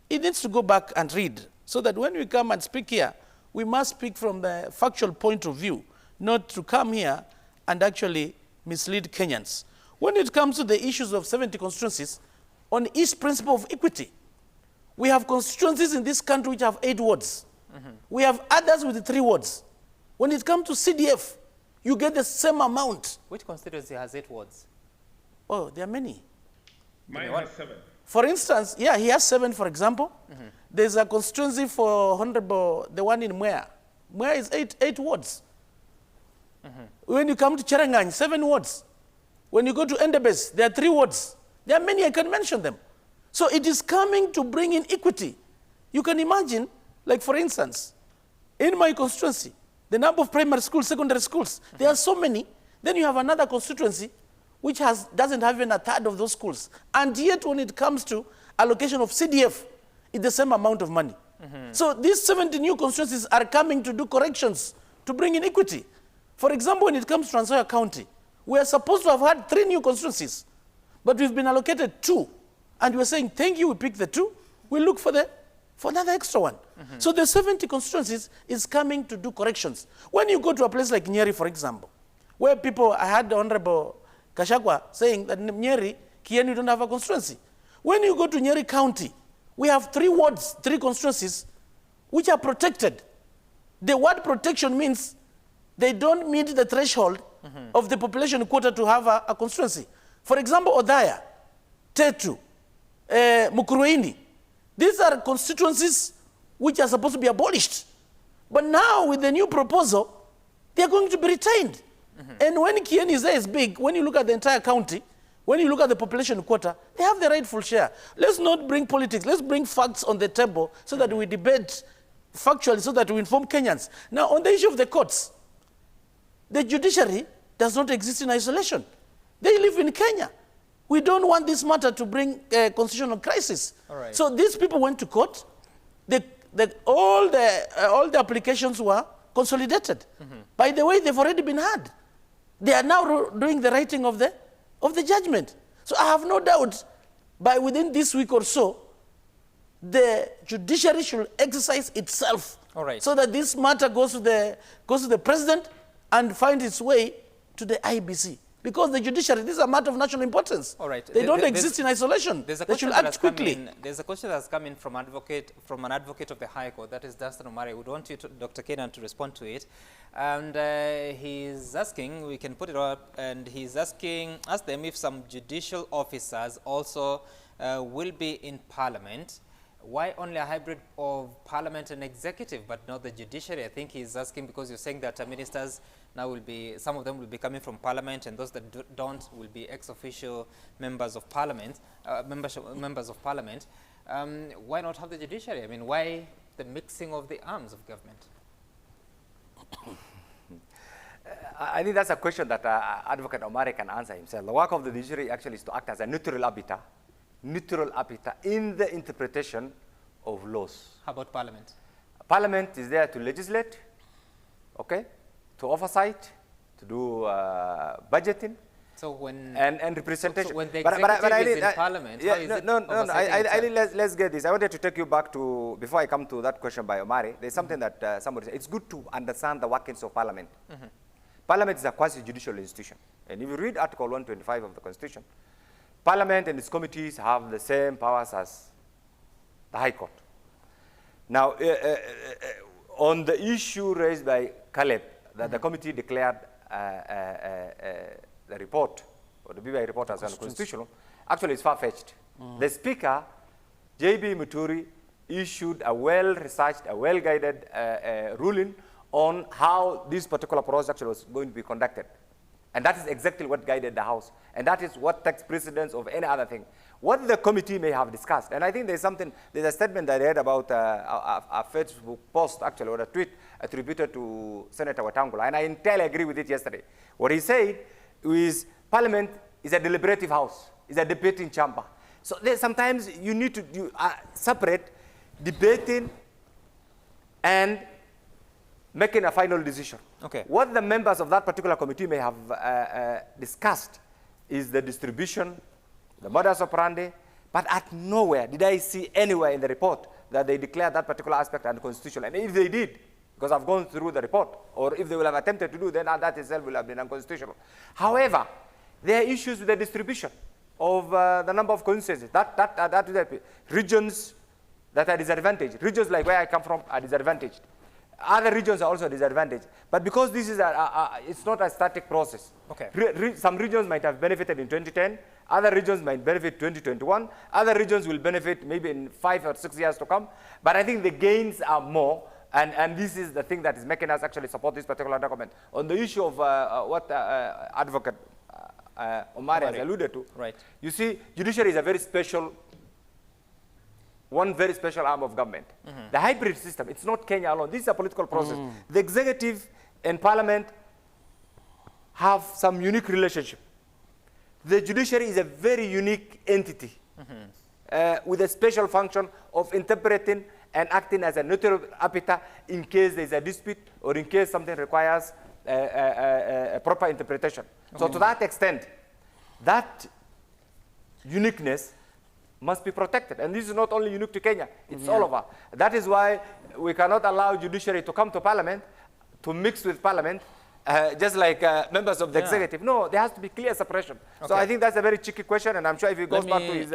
It needs to go back and read so that when we come and speak here, we must speak from the factual point of view, not to come here and actually mislead Kenyans. When it comes to the issues of 70 constituencies, on each principle of equity, we have constituencies in this country which have 8 wards. We have others with 3 wards. When it comes to CDF, you get the same amount. Which constituency has 8 wards? Oh, there are many. Mine has 7. For instance, yeah, he has 7, for example. There's a constituency for Honorable, the one in Mwea. Mwea is 8 wards. When you come to Cherangany, 7 wards. When you go to Endebess, there are 3 wards. There are many, I can mention them. So it is coming to bring in equity. You can imagine, like for instance, in my constituency, the number of primary schools, secondary schools, there are so many. Then you have another constituency which doesn't have even a third of those schools. And yet when it comes to allocation of CDF, it's the same amount of money. So these 70 new constituencies are coming to do corrections to bring in equity. For example, when it comes to Trans-Nzoia County, we are supposed to have had 3 new constituencies. But we've been allocated 2, and we're saying, thank you, we pick the 2, we'll look for another extra one. So the 70 constituencies is coming to do corrections. When you go to a place like Nyeri, for example, where I had the Honorable Kashagwa saying that Nyeri, Kieni don't have a constituency. When you go to Nyeri County, we have 3 wards, 3 constituencies, which are protected. The word protection means they don't meet the threshold of the population quota to have a constituency. For example, Odaya, Tetu, Mukurweini. These are constituencies which are supposed to be abolished. But now with the new proposal, they are going to be retained. And when Kieni is big, when you look at the entire county, when you look at the population quota, they have the rightful share. Let's not bring politics. Let's bring facts on the table so that we debate factually, so that we inform Kenyans. Now, on the issue of the courts, the judiciary does not exist in isolation. They live in Kenya. We don't want this matter to bring a constitutional crisis. So these people went to court. All the applications were consolidated. By the way, they've already been heard. They are now doing the writing of the judgment. So I have no doubt by within this week or so, the judiciary should exercise itself so that this matter goes to the president and finds its way to the IEBC. Because the judiciary, this is a matter of national importance. They don't exist in isolation. They should act quickly. There's a question that's come in from an advocate of the High Court, that is Dunstan Omari. We want you, Dr. Kenan, to respond to it. And he's asking, we can put it up, and he's ask them if some judicial officers also will be in Parliament why only a hybrid of parliament and executive, but not the judiciary? I think he's asking because you're saying that ministers now will be, some of them will be coming from parliament, and those that don't will be ex-officio members of parliament, members of parliament. Why not have the judiciary? I mean, why the mixing of the arms of government? I think that's a question that Advocate Omari can answer himself. The work of the judiciary actually is to act as a neutral arbiter in the interpretation of laws. How about parliament? Parliament is there to legislate, okay, to oversight, to do budgeting, so when and representation. So when the executive is in parliament, yeah, how is it let's get this. I wanted to take you back to, before I come to that question by Omari, there's something that somebody said. It's good to understand the workings of parliament. Parliament is a quasi-judicial institution. And if you read Article 125 of the Constitution, Parliament and its committees have the same powers as the High Court. Now, on the issue raised by Caleb, that the committee declared the report, or the BBI report as unconstitutional, actually it's far-fetched. The Speaker, J.B. Muturi, issued a well-researched, a well-guided ruling on how this particular process actually was going to be conducted. And that is exactly what guided the House. And that is what takes precedence of any other thing. What the committee may have discussed, and I think there's a statement that I read about a Facebook post, actually, or a tweet attributed to Senator Wetangula, and I entirely agree with it yesterday. What he said is Parliament is a deliberative house, is a debating chamber. So sometimes you need to separate debating and making a final decision. Okay. What the members of that particular committee may have discussed is the distribution, the modus operandi, but at nowhere did I see anywhere in the report that they declared that particular aspect unconstitutional. And if they did, because I've gone through the report, or if they will have attempted to do, then that itself will have been unconstitutional. However, there are issues with the distribution of the number of constituencies. That regions that are disadvantaged, regions like where I come from are disadvantaged. Other regions are also disadvantaged. But because this is it's not a static process. Okay. Some regions might have benefited in 2010. Other regions might benefit 2021. Other regions will benefit maybe in 5 or 6 years to come. But I think the gains are more. And this is the thing that is making us actually support this particular document. On the issue of what Advocate Omari has alluded to, right. You see, judiciary is a very special, one very special arm of government. The hybrid system, it's not Kenya alone. This is a political process. The executive and parliament have some unique relationship. The judiciary is a very unique entity with a special function of interpreting and acting as a neutral arbiter in case there's a dispute or in case something requires a proper interpretation. So to that extent, that uniqueness must be protected. And this is not only unique to Kenya, it's all over. That is why we cannot allow judiciary to come to parliament, to mix with parliament, just like members of the executive. No, there has to be clear separation. So I think that's a very tricky question, and I'm sure if he goes back to his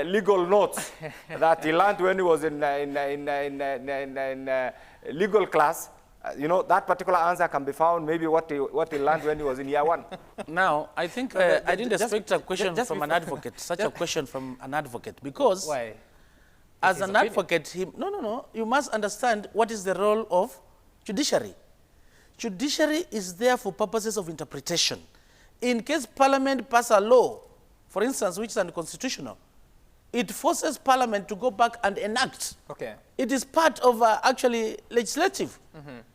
legal notes that he learned when he was in legal class, you know, that particular answer can be found maybe what he learned when he was in year 1. Now, I think I didn't expect a question from an advocate, such a question from an advocate, because why? As an advocate, you must understand what is the role of judiciary. Judiciary is there for purposes of interpretation. In case Parliament pass a law, for instance, which is unconstitutional, it forces Parliament to go back and enact. Okay. It is part of actually legislative.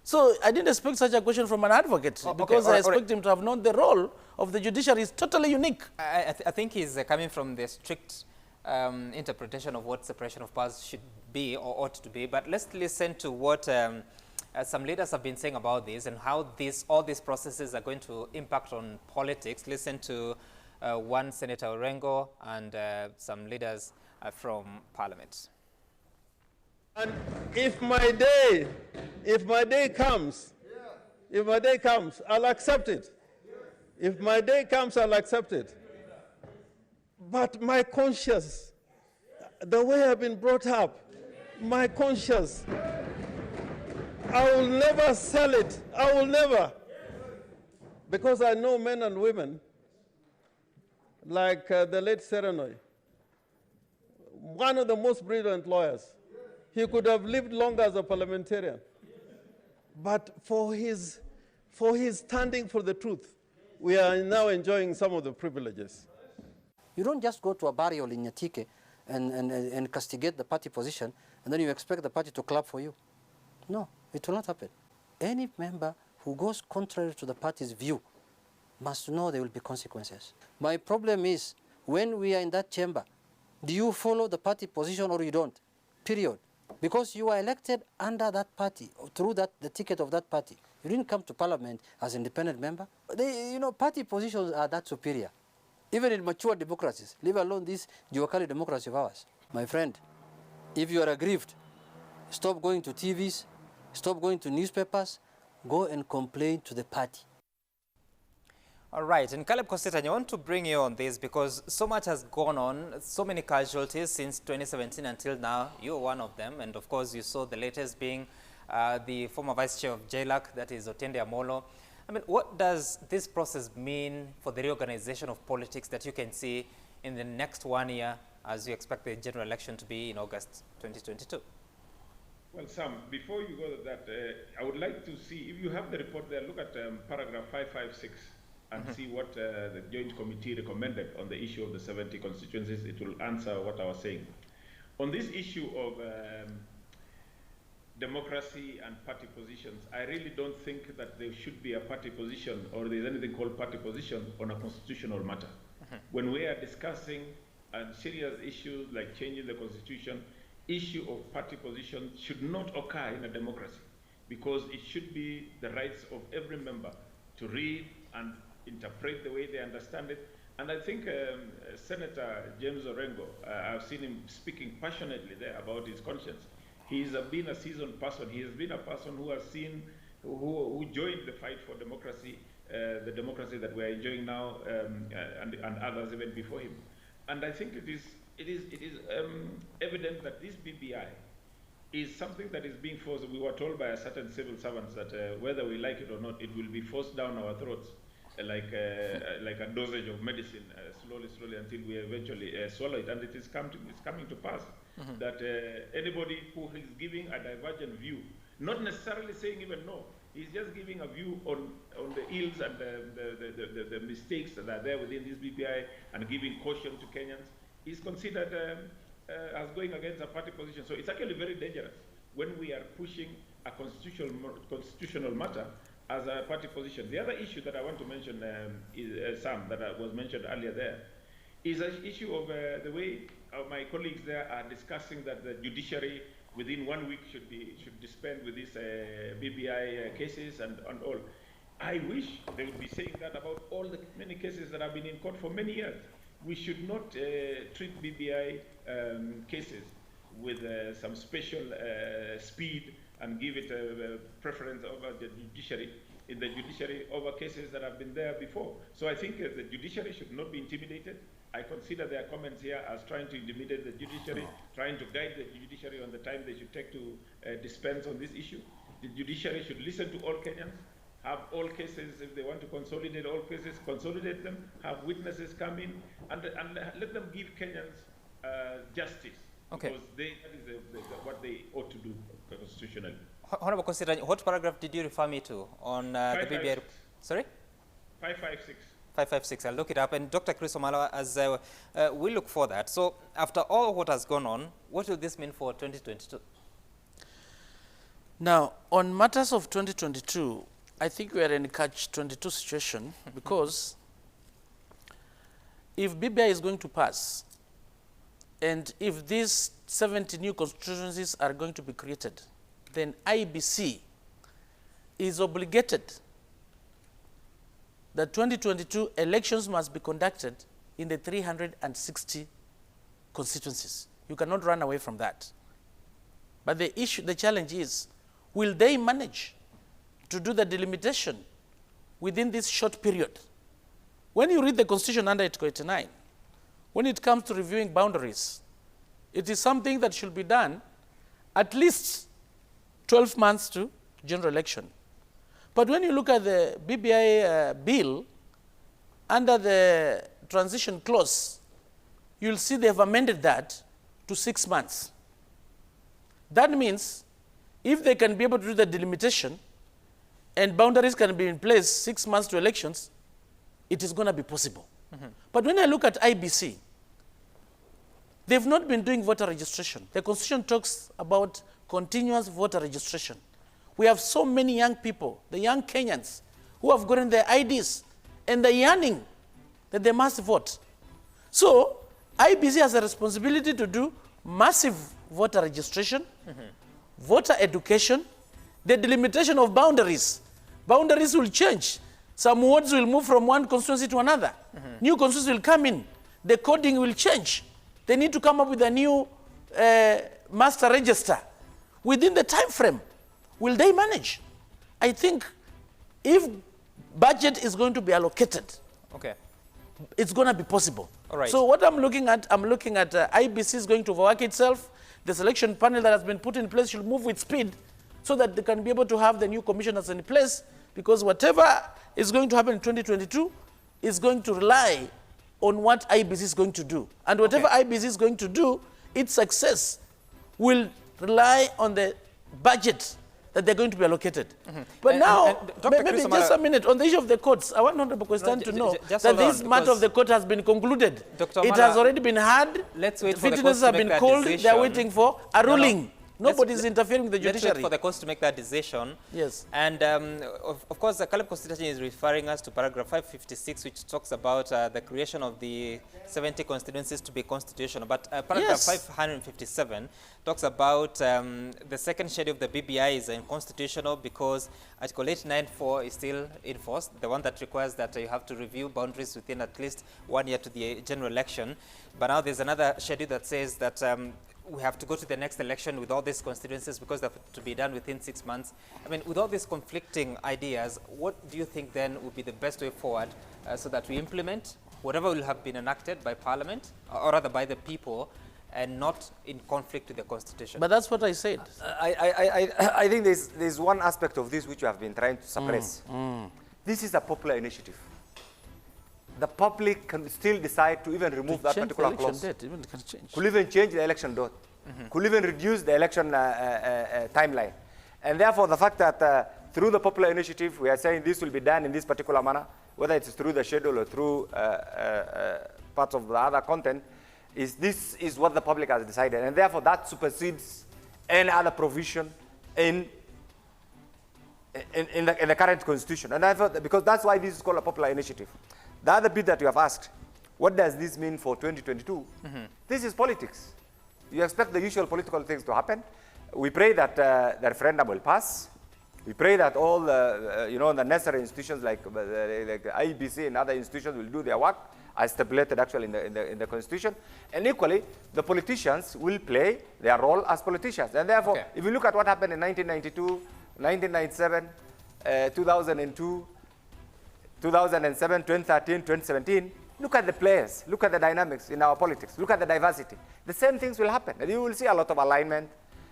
So I didn't expect such a question from an advocate, because I expect him to have known the role of the judiciary is totally unique. I think he's coming from the strict interpretation of what separation of powers should be or ought to be. But let's listen to what some leaders have been saying about this and how all these processes are going to impact on politics. Listen to one Senator Orengo and some leaders from Parliament. And if my day comes, I'll accept it. If my day comes, I'll accept it. But my conscience, the way I've been brought up, my conscience, I will never sell it. I will never. Because I know men and women, like the late Serenoi, one of the most brilliant lawyers. He could have lived longer as a parliamentarian. But for his standing for the truth, we are now enjoying some of the privileges. You don't just go to a burial in Nyatike and castigate the party position, and then you expect the party to clap for you. No, it will not happen. Any member who goes contrary to the party's view must know there will be consequences. My problem is, when we are in that chamber, do you follow the party position or you don't? Period. Because you are elected under that party, through the ticket of that party. You didn't come to parliament as an independent member. Party positions are that superior. Even in mature democracies, leave alone this duocracy democracy of ours. My friend, if you are aggrieved, stop going to TVs, stop going to newspapers, go and complain to the party. All right, and Caleb Kositany, I want to bring you on this because so much has gone on, so many casualties since 2017 until now. You're one of them, and of course you saw the latest being the former Vice Chair of JLAC, that is Otiende Amolo. I mean, what does this process mean for the reorganization of politics that you can see in the next 1 year as you expect the general election to be in August 2022? Well, Sam, before you go to that, I would like to see, if you have the report there, look at paragraph 556 and see what the Joint Committee recommended on the issue of the 70 constituencies. It will answer what I was saying. On this issue of democracy and party positions, I really don't think that there should be a party position or there's anything called party position on a constitutional matter. When we are discussing serious issues like changing the constitution, issue of party position should not occur in a democracy, because it should be the rights of every member to read and interpret the way they understand it. And I think Senator James Orengo, I've seen him speaking passionately there about his conscience. He's been a seasoned person. He has been a person who has seen, who joined the fight for democracy, the democracy that we're enjoying now, and others even before him. And I think it is evident that this BBI is something that is being forced. We were told by a certain civil servants that whether we like it or not, it will be forced down our throats like a dosage of medicine, slowly until we eventually swallow it. And it's coming to pass that anybody who is giving a divergent view, not necessarily saying even no, he's just giving a view on the ills and the mistakes that are there within this BBI and giving caution to Kenyans, is considered as going against a party position. So it's actually very dangerous when we are pushing a constitutional matter as a party position. The other issue that I want to mention, is Sam, that was mentioned earlier there, is an issue of the way my colleagues there are discussing that the judiciary within 1 week should dispense with these BBI cases and all. I wish they would be saying that about all the many cases that have been in court for many years. We should not treat BBI cases with some special speed and give it a preference over the judiciary, over cases that have been there before. So I think the judiciary should not be intimidated. I consider their comments here as trying to intimidate the judiciary, trying to guide the judiciary on the time they should take to dispense on this issue. The judiciary should listen to all Kenyans, have all cases, if they want to consolidate all cases, consolidate them, have witnesses come in, and let them give Kenyans justice. Okay. Because that is what they ought to do constitutionally. Honorable Kositany, what paragraph did you refer me to on the BBI? Sorry? 556. 556, I'll look it up. And Dr. Chris Omala, as we look for that. So after all what has gone on, what will this mean for 2022? Now, on matters of 2022, I think we are in a catch-22 situation because if BBI is going to pass, and if these 70 new constituencies are going to be created, then IEBC is obligated that 2022 elections must be conducted in the 360 constituencies. You cannot run away from that. But the challenge is, will they manage to do the delimitation within this short period? When you read the Constitution under Article 89, when it comes to reviewing boundaries, it is something that should be done at least 12 months to general election. But when you look at the BBI bill, under the transition clause, you'll see they have amended that to 6 months. That means if they can be able to do the delimitation and boundaries can be in place 6 months to elections, it is going to be possible. But when I look at IEBC, they've not been doing voter registration. The Constitution talks about continuous voter registration. We have so many young people, the young Kenyans, who have gotten their IDs and they're yearning that they must vote. So IEBC has a responsibility to do massive voter registration, voter education, the delimitation of boundaries. Boundaries will change. Some wards will move from one constituency to another. New constituencies will come in. The coding will change. They need to come up with a new master register. Within the time frame, will they manage? I think if budget is going to be allocated, it's going to be possible. All right. So what I'm looking at IEBC is going to overwork itself. The selection panel that has been put in place should move with speed so that they can be able to have the new commissioners in place, because whatever is going to happen in 2022 is going to rely on what IEBC is going to do. And whatever IEBC is going to do, its success will rely on the budget that they're going to be allocated. But now, maybe just a minute, on the issue of the courts, I want Honorable Question to know that this matter of the court has been concluded. It has already been heard. Let's wait the for the witnesses have been called. They're waiting for a ruling. Nobody is interfering with the judiciary. Let's wait for the courts to make that decision. Yes. And of course, the Caleb Constitution is referring us to paragraph 556, which talks about the creation of the 70 constituencies to be constitutional. But paragraph 557 talks about the second schedule of the BBI is unconstitutional because Article 894 is still in force, the one that requires that you have to review boundaries within at least 1 year to the general election. But now there's another schedule that says that we have to go to the next election with all these constituencies because they have to be done within 6 months. I mean, with all these conflicting ideas, what do you think then would be the best way forward so that we implement whatever will have been enacted by Parliament, or rather by the people, and not in conflict with the Constitution? But that's what I said. I think there's one aspect of this which you have been trying to suppress. This is a popular initiative. The public can still decide to even remove that particular clause. Could even change the election date. Could even reduce the election timeline. And therefore, the fact that through the popular initiative, we are saying this will be done in this particular manner, whether it's through the schedule or through parts of the other content, this is what the public has decided. And therefore, that supersedes any other provision in the current constitution. And therefore, because that's why this is called a popular initiative. The other bit that you have asked, what does this mean for 2022? This is politics. You expect the usual political things to happen. We pray that the referendum will pass. We pray that all the necessary institutions like IEBC and other institutions will do their work as stipulated actually in the Constitution. And equally, the politicians will play their role as politicians. And therefore, if you look at what happened in 1992, 1997, 2002, 2007, 2013, 2017, look at the players, look at the dynamics in our politics, look at the diversity. The same things will happen. And you will see a lot of alignment,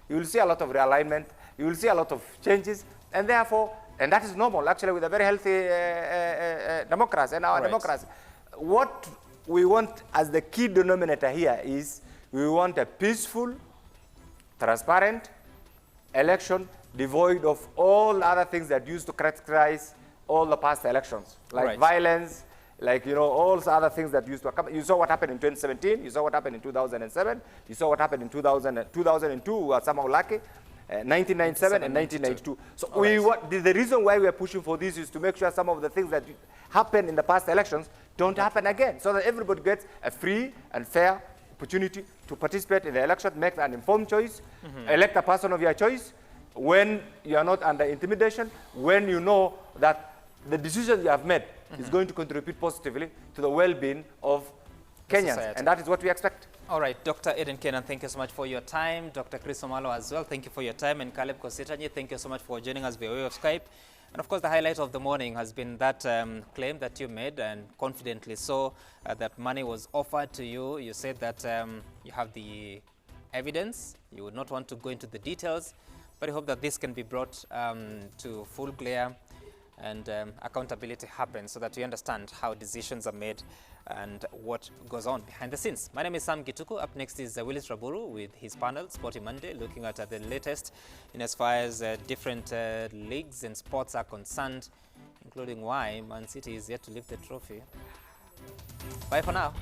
you will see a lot of realignment, you will see a lot of changes, and therefore, and that is normal actually with a very healthy democracy, and our democracy. What we want as the key denominator here is we want a peaceful, transparent election devoid of all other things that used to characterize all the past elections, like violence, like, all other things that used to come. You saw what happened in 2017, you saw what happened in 2007, you saw what happened in 2002, we were somehow lucky, 1997 and 1992. So the reason why we are pushing for this is to make sure some of the things that happened in the past elections don't happen again, so that everybody gets a free and fair opportunity to participate in the election, make an informed choice, elect a person of your choice, when you are not under intimidation, when you know that the decision you have made is going to contribute positively to the well-being of Kenyans, society. And that is what we expect. All right, Dr. Eden Kenan, thank you so much for your time. Dr. Chris Omalo as well, thank you for your time. And Caleb Kositany, thank you so much for joining us via way of Skype. And of course, the highlight of the morning has been that claim that you made, and confidently so, that money was offered to you. You said that you have the evidence. You would not want to go into the details, but I hope that this can be brought to full glare and accountability happens so that we understand how decisions are made and what goes on behind the scenes. My name is Sam Gituku. Up next is Willis Raburu with his panel, Sporty Monday, looking at the latest in as far as different leagues and sports are concerned, including why Man City is yet to lift the trophy. Bye for now.